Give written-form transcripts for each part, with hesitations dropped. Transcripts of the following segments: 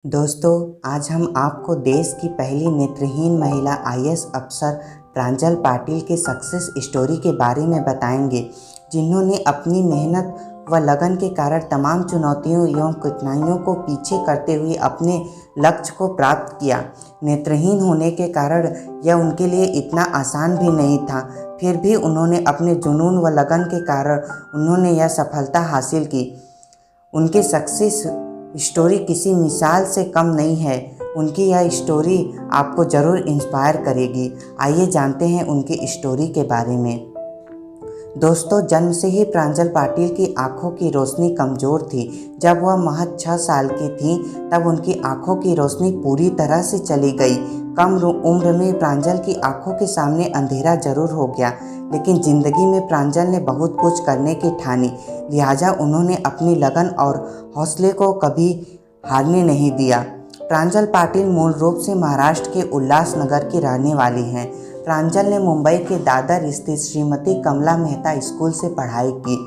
दोस्तों, आज हम आपको देश की पहली नेत्रहीन महिला आईएएस अफसर प्रांजल पाटिल के सक्सेस स्टोरी के बारे में बताएंगे, जिन्होंने अपनी मेहनत व लगन के कारण तमाम चुनौतियों एवं कठिनाइयों को पीछे करते हुए अपने लक्ष्य को प्राप्त किया। नेत्रहीन होने के कारण यह उनके लिए इतना आसान भी नहीं था, फिर भी उन्होंने अपने जुनून व लगन के कारण उन्होंने यह सफलता हासिल की। उनके सक्सेस स्टोरी किसी मिसाल से कम नहीं है। उनकी यह स्टोरी आपको ज़रूर इंस्पायर करेगी। आइए जानते हैं उनकी स्टोरी के बारे में। दोस्तों, जन्म से ही प्रांजल पाटिल की आंखों की रोशनी कमज़ोर थी। जब वह महज 6 साल की थी तब उनकी आंखों की रोशनी पूरी तरह से चली गई। कम उम्र में प्रांजल की आंखों के सामने अंधेरा जरूर हो गया, लेकिन ज़िंदगी में प्रांजल ने बहुत कुछ करने की ठानी। लिहाजा उन्होंने अपनी लगन और हौसले को कभी हारने नहीं दिया। प्रांजल पाटिल मूल रूप से महाराष्ट्र के उल्लासनगर की रहने वाली हैं। प्रांजल ने मुंबई के दादर स्थित श्रीमती कमला मेहता स्कूल से पढ़ाई की।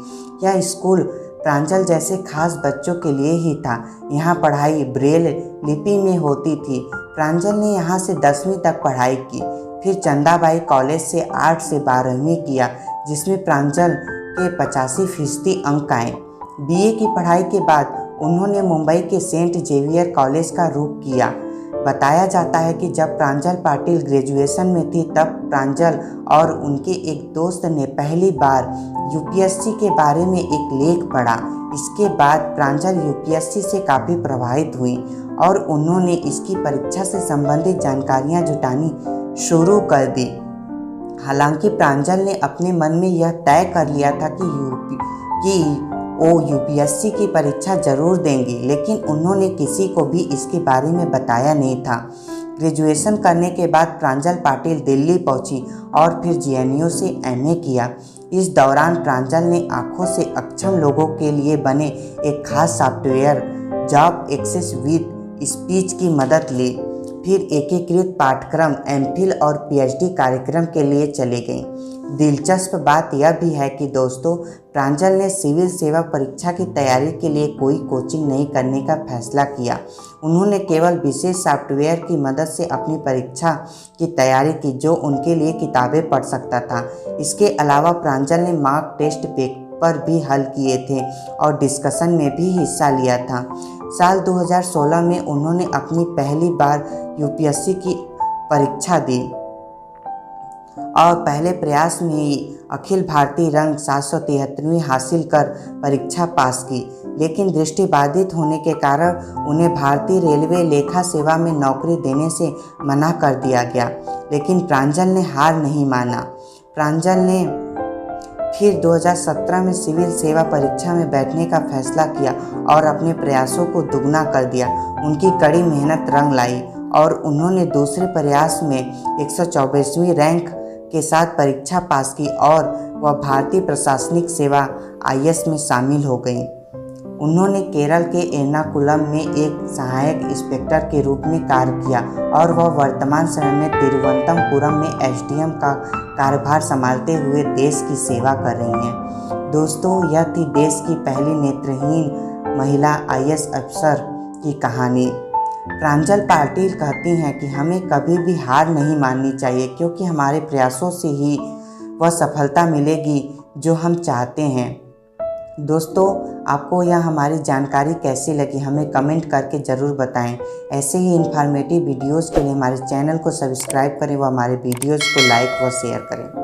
यह स्कूल प्रांजल जैसे खास बच्चों के लिए ही था। यहाँ पढ़ाई ब्रेल लिपि में होती थी। प्रांजल ने यहाँ से 10वीं तक पढ़ाई की, फिर चंदाबाई कॉलेज से 8 से 12वीं किया, जिसमें प्रांजल के 85% अंक आए। बीए की पढ़ाई के बाद उन्होंने मुंबई के सेंट जेवियर कॉलेज का रुख किया। बताया जाता है कि जब प्रांजल पाटिल ग्रेजुएशन में थी तब प्रांजल और उनके एक दोस्त ने पहली बार यूपीएससी के बारे में एक लेख पढ़ा। इसके बाद प्रांजल यूपीएससी से काफ़ी प्रभावित हुई और उन्होंने इसकी परीक्षा से संबंधित जानकारियां जुटानी शुरू कर दी। हालांकि प्रांजल ने अपने मन में यह तय कर लिया था कि वो यूपीएससी की परीक्षा जरूर देंगी, लेकिन उन्होंने किसी को भी इसके बारे में बताया नहीं था। ग्रेजुएशन करने के बाद प्रांजल पाटिल दिल्ली पहुंची और फिर जेएनयू से एमए किया। इस दौरान प्रांजल ने आंखों से अक्षम लोगों के लिए बने एक खास software job access with speech की मदद ली। फिर एकीकृत पाठ्यक्रम एमफिल और पीएचडी कार्यक्रम के लिए चले गईं। दिलचस्प बात यह भी है कि दोस्तों, प्रांजल ने सिविल सेवा परीक्षा की तैयारी के लिए कोई कोचिंग नहीं करने का फैसला किया। उन्होंने केवल विशेष सॉफ्टवेयर की मदद से अपनी परीक्षा की तैयारी की, जो उनके लिए किताबें पढ़ सकता था। इसके अलावा प्रांजल ने मॉक टेस्ट पेपर भी हल किए थे और डिस्कशन में भी हिस्सा लिया था। साल 2016 में उन्होंने अपनी पहली बार यूपीएससी की परीक्षा दी और पहले प्रयास में ही अखिल भारतीय रैंक 773वीं हासिल कर परीक्षा पास की, लेकिन दृष्टिबाधित होने के कारण उन्हें भारतीय रेलवे लेखा सेवा में नौकरी देने से मना कर दिया गया। लेकिन प्रांजल ने हार नहीं माना। प्रांजल ने फिर 2017 में सिविल सेवा परीक्षा में बैठने का फैसला किया और अपने प्रयासों को दुगना कर दिया। उनकी कड़ी मेहनत रंग लाई और उन्होंने दूसरे प्रयास में 124वीं रैंक के साथ परीक्षा पास की और वह भारतीय प्रशासनिक सेवा आईएएस में शामिल हो गई। उन्होंने केरल के एर्नाकुलम में एक सहायक इंस्पेक्टर के रूप में कार्य किया और वह वर्तमान समय में तिरुवनंतपुरम में एसडीएम का कार्यभार संभालते हुए देश की सेवा कर रही हैं। दोस्तों, यह थी देश की पहली नेत्रहीन महिला आईएएस अफसर की कहानी। प्रांजल पाटिल कहती हैं कि हमें कभी भी हार नहीं माननी चाहिए, क्योंकि हमारे प्रयासों से ही वह सफलता मिलेगी जो हम चाहते हैं। दोस्तों, आपको यह हमारी जानकारी कैसी लगी हमें कमेंट करके ज़रूर बताएं। ऐसे ही इन्फॉर्मेटिव वीडियोज़ के लिए हमारे चैनल को सब्सक्राइब करें व हमारे वीडियोज़ को लाइक व शेयर करें।